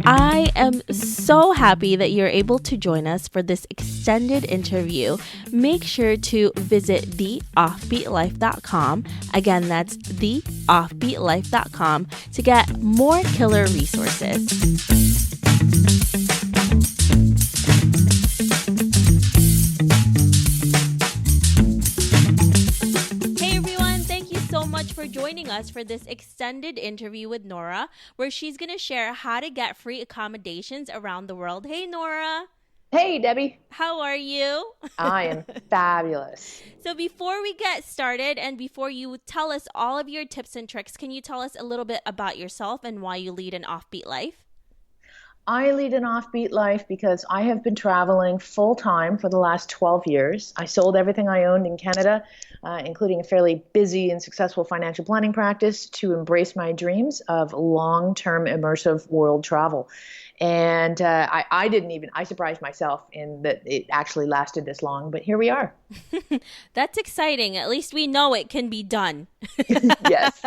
I am so happy that you're able to join us for this extended interview. Make sure to visit theoffbeatlife.com. Again, that's theoffbeatlife.com to get more killer resources. For joining us for this extended interview with Nora, where she's going to share how to get free accommodations around the world. Hey, Nora. Hey, Debbie. How are you? I am fabulous. So before we get started and before you tell us all of your tips and tricks, can you tell us a little bit about yourself and why you lead an offbeat life? I lead an offbeat life because I have been traveling full-time for the last 12 years. I sold everything I owned in Canada, including a fairly busy and successful financial planning practice, to embrace my dreams of long-term immersive world travel. And I surprised myself in that it actually lasted this long, but here we are. That's exciting. At least we know it can be done. Yes.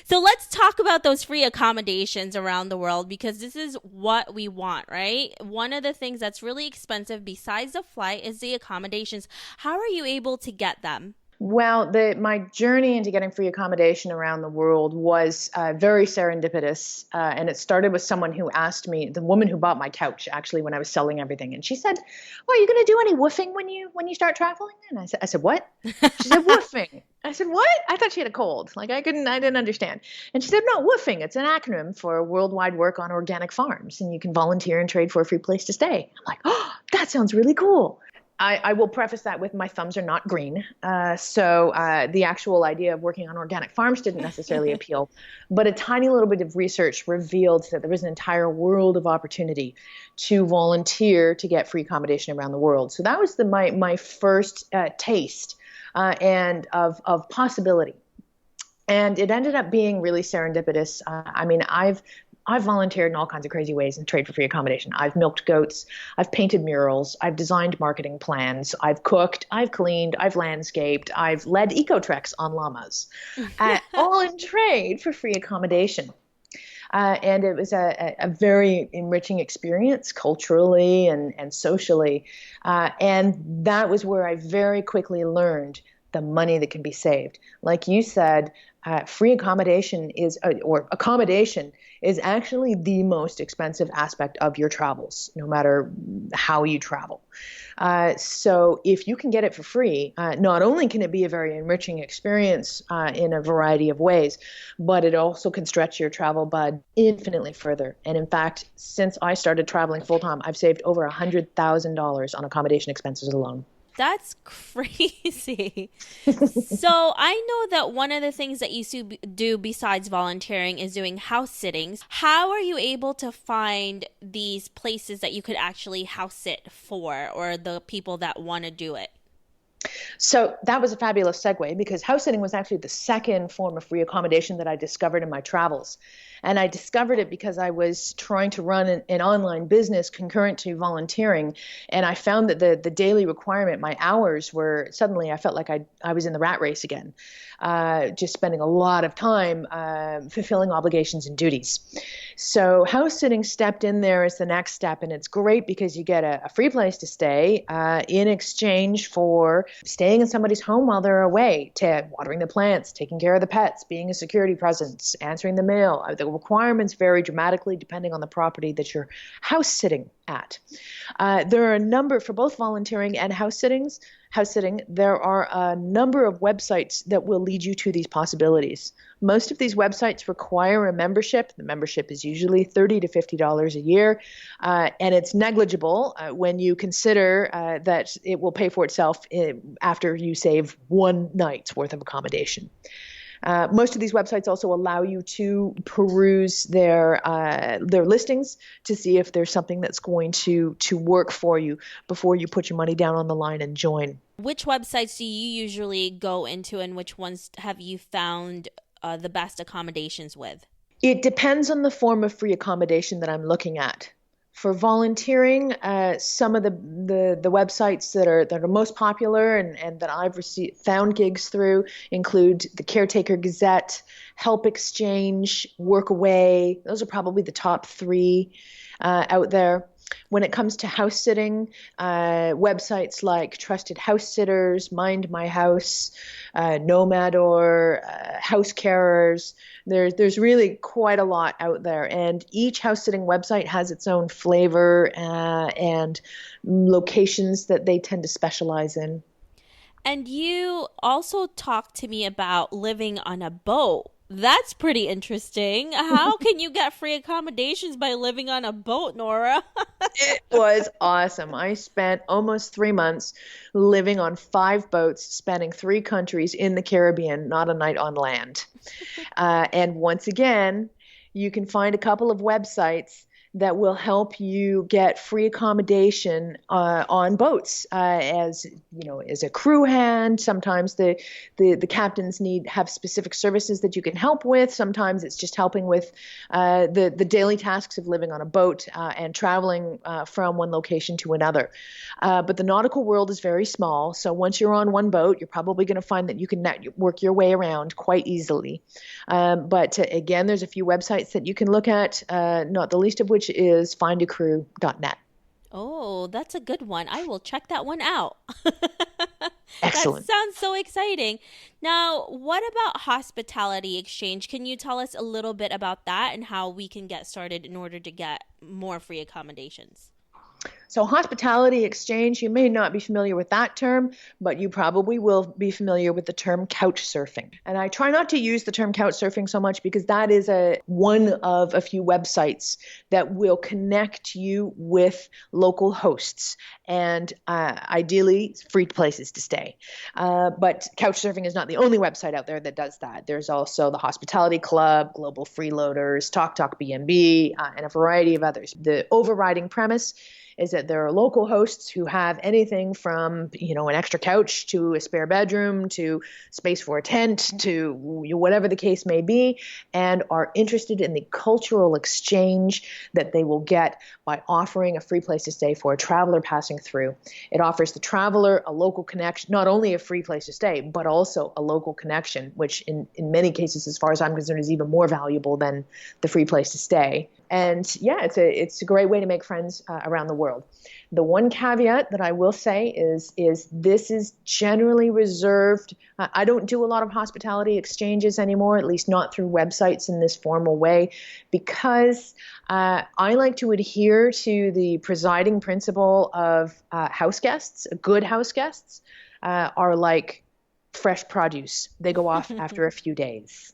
So let's talk about those free accommodations around the world, because this is what we want, right? One of the things that's really expensive besides the flight is the accommodations. How are you able to get them? Well, my journey into getting free accommodation around the world was very serendipitous, and it started with someone who asked me, the woman who bought my couch, actually, when I was selling everything, and she said, "Well, are you going to do any woofing when you start traveling?" And I said, "What?" She said, "Woofing." I said, "What?" I thought she had a cold. I didn't understand. And she said, "No, woofing. It's an acronym for Worldwide Work on Organic Farms, and you can volunteer and trade for a free place to stay." I'm like, "Oh, that sounds really cool." I will preface that with my thumbs are not green. So the actual idea of working on organic farms didn't necessarily appeal. But a tiny little bit of research revealed that there was an entire world of opportunity to volunteer to get free accommodation around the world. So that was my first taste and of possibility. And it ended up being really serendipitous. I've volunteered in all kinds of crazy ways and trade for free accommodation. I've milked goats, I've painted murals, I've designed marketing plans, I've cooked, I've cleaned, I've landscaped, I've led eco-treks on llamas, all in trade for free accommodation. And it was a very enriching experience culturally and socially. And that was where I very quickly learned the money that can be saved. Like you said, free accommodation or accommodation is actually the most expensive aspect of your travels, no matter how you travel. So if you can get it for free, not only can it be a very enriching experience in a variety of ways, but it also can stretch your travel bud infinitely further. And in fact, since I started traveling full-time, I've saved over $100,000 on accommodation expenses alone. That's crazy. So I know that one of the things that you do besides volunteering is doing house sittings. How are you able to find these places that you could actually house sit for, or the people that want to do it? So that was a fabulous segue, because house sitting was actually the second form of free accommodation that I discovered in my travels. And I discovered it because I was trying to run an online business concurrent to volunteering. And I found that the daily requirement, my hours were suddenly, I felt like I was in the rat race again, just spending a lot of time fulfilling obligations and duties. So house sitting stepped in there as the next step. And it's great because you get a free place to stay in exchange for staying in somebody's home while they're away, to watering the plants, taking care of the pets, being a security presence, answering the mail. The requirements vary dramatically depending on the property that you're house sitting at. There are a number, for both volunteering and house sitting, there are a number of websites that will lead you to these possibilities. Most of these websites require a membership. The membership is usually $30 to $50 a year, and it's negligible when you consider that it will pay for itself after you save one night's worth of accommodation. Most of these websites also allow you to peruse their listings to see if there's something that's going to work for you before you put your money down on the line and join. Which websites do you usually go into, and which ones have you found the best accommodations with? It depends on the form of free accommodation that I'm looking at. For volunteering, some of the websites that are most popular and that I've found gigs through include the Caretaker Gazette, Help Exchange, Workaway. Those are probably the top three out there. When it comes to house sitting, websites like Trusted House Sitters, Mind My House, Nomador, House Carers, there's really quite a lot out there. And each house sitting website has its own flavor and locations that they tend to specialize in. And you also talked to me about living on a boat. That's pretty interesting. How can you get free accommodations by living on a boat, Nora? It was awesome. I spent almost 3 months living on 5 boats, spanning 3 countries in the Caribbean, not a night on land. And once again, you can find a couple of websites that will help you get free accommodation on boats. As you know, as a crew hand, sometimes the captains have specific services that you can help with. Sometimes it's just helping with the daily tasks of living on a boat and traveling from one location to another. But the nautical world is very small, so once you're on one boat, you're probably going to find that you can work your way around quite easily. But again, there's a few websites that you can look at, not the least of which is findacrew.net. Oh, that's a good one. I will check that one out. That Excellent. sounds so exciting. Now, what about hospitality exchange? Can you tell us a little bit about that and how we can get started in order to get more free accommodations? So hospitality exchange, you may not be familiar with that term, but you probably will be familiar with the term couch surfing. And I try not to use the term couch surfing so much because that is one of a few websites that will connect you with local hosts and ideally free places to stay. But couch surfing is not the only website out there that does that. There's also the Hospitality Club, Global Freeloaders, Talk B&B, and a variety of others. The overriding premise is that there are local hosts who have anything from, an extra couch to a spare bedroom to space for a tent to whatever the case may be, and are interested in the cultural exchange that they will get by offering a free place to stay for a traveler passing through. It offers the traveler a local connection, not only a free place to stay, but also a local connection, which in many cases, as far as I'm concerned, is even more valuable than the free place to stay. And yeah, it's a great way to make friends around the world. The one caveat that I will say is this is generally reserved. I don't do a lot of hospitality exchanges anymore, at least not through websites in this formal way, because I like to adhere to the presiding principle of house guests. Good house guests are like fresh produce. They go off after a few days.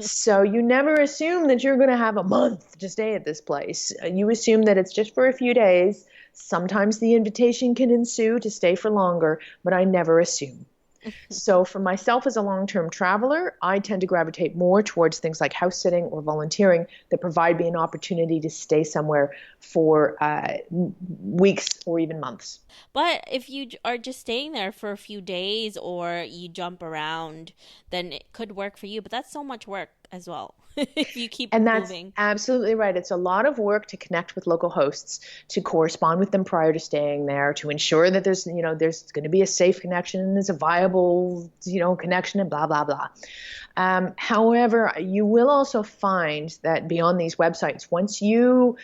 So you never assume that you're going to have a month to stay at this place. You assume that it's just for a few days. Sometimes the invitation can ensue to stay for longer, but I never assume. So for myself as a long-term traveler, I tend to gravitate more towards things like house sitting or volunteering that provide me an opportunity to stay somewhere for weeks or even months. But if you are just staying there for a few days or you jump around, then it could work for you. But that's so much work as well if you keep And that's moving. absolutely right. It's a lot of work to connect with local hosts, to correspond with them prior to staying there, to ensure that there's going to be a safe connection, there's a viable, connection, and blah, blah, blah. However, you will also find that beyond these websites, once you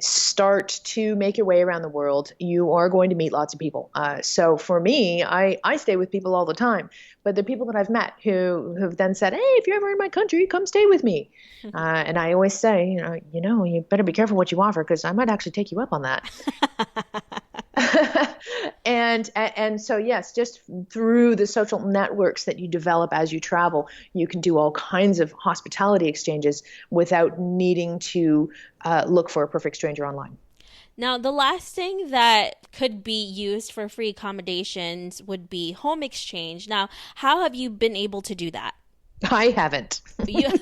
start to make your way around the world, you are going to meet lots of people. So for me, I stay with people all the time, but the people that I've met who have then said, hey, if you're ever in my country, come stay with me. And I always say, you better be careful what you offer because I might actually take you up on that. And so, yes, just through the social networks that you develop as you travel, you can do all kinds of hospitality exchanges without needing to look for a perfect stranger online. Now, the last thing that could be used for free accommodations would be home exchange. Now, how have you been able to do that? I haven't. You-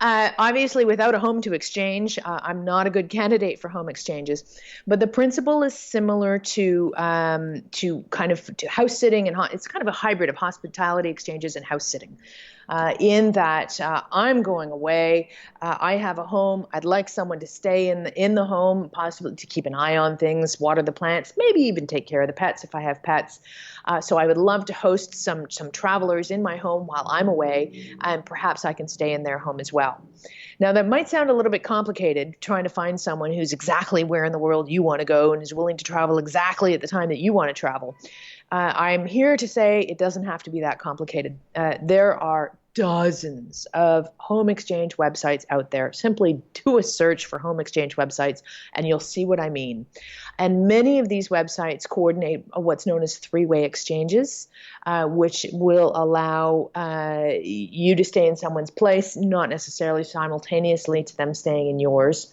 Obviously, without a home to exchange, I'm not a good candidate for home exchanges. But the principle is similar to house sitting, and it's kind of a hybrid of hospitality exchanges and house sitting. In that I'm going away, I have a home. I'd like someone to stay in the home, possibly to keep an eye on things, water the plants, maybe even take care of the pets if I have pets. So I would love to host some travelers in my home while I'm away, and perhaps I can stay in their home as well. Now, that might sound a little bit complicated, trying to find someone who's exactly where in the world you want to go and is willing to travel exactly at the time that you want to travel. I'm here to say it doesn't have to be that complicated. There are dozens of home exchange websites out there. Simply do a search for home exchange websites and you'll see what I mean. And many of these websites coordinate what's known as three-way exchanges, which will allow you to stay in someone's place, not necessarily simultaneously to them staying in yours.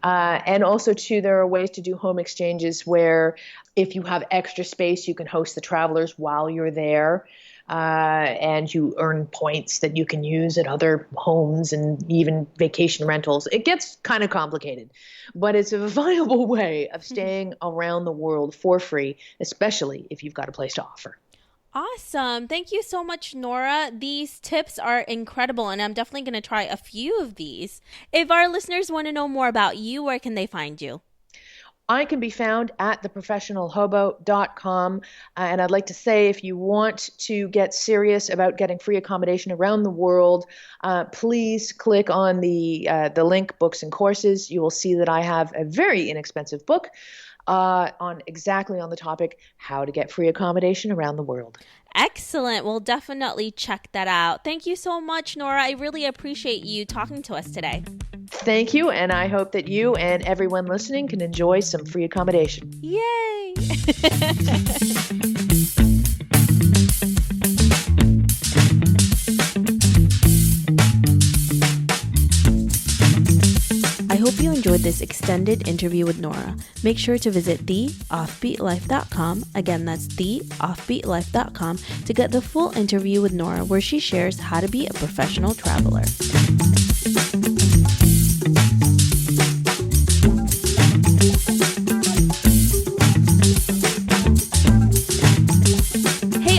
And also, too, there are ways to do home exchanges where if you have extra space, you can host the travelers while you're there. And you earn points that you can use at other homes and even vacation rentals. It gets kind of complicated, but it's a viable way of staying around the world for free, especially if you've got a place to offer. Awesome. Thank you so much, Nora. These tips are incredible, and I'm definitely going to try a few of these. If our listeners want to know more about you, where can they find you? I can be found at theprofessionalhobo.com. And I'd like to say, if you want to get serious about getting free accommodation around the world, please click on the link Books and Courses. You will see that I have a very inexpensive book on the topic, how to get free accommodation around the world. Excellent. We'll definitely check that out. Thank you so much, Nora. I really appreciate you talking to us today. Thank you, and I hope that you and everyone listening can enjoy some free accommodation. Yay! I hope you enjoyed this extended interview with Nora. Make sure to visit theoffbeatlife.com. Again, that's theoffbeatlife.com to get the full interview with Nora, where she shares how to be a professional traveler.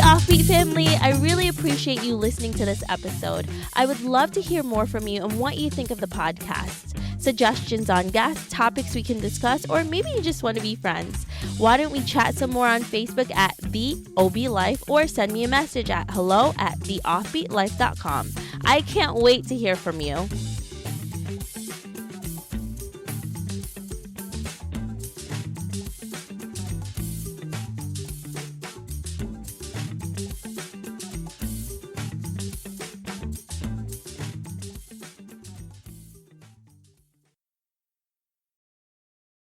Offbeat family, I really appreciate you listening to this episode. I would love to hear more from you and what you think of the podcast. Suggestions on guests, topics we can discuss, or maybe you just want to be friends. Why don't we chat some more on Facebook at The OB Life, or send me a message at hello@theoffbeatlife.com. I can't wait to hear from you.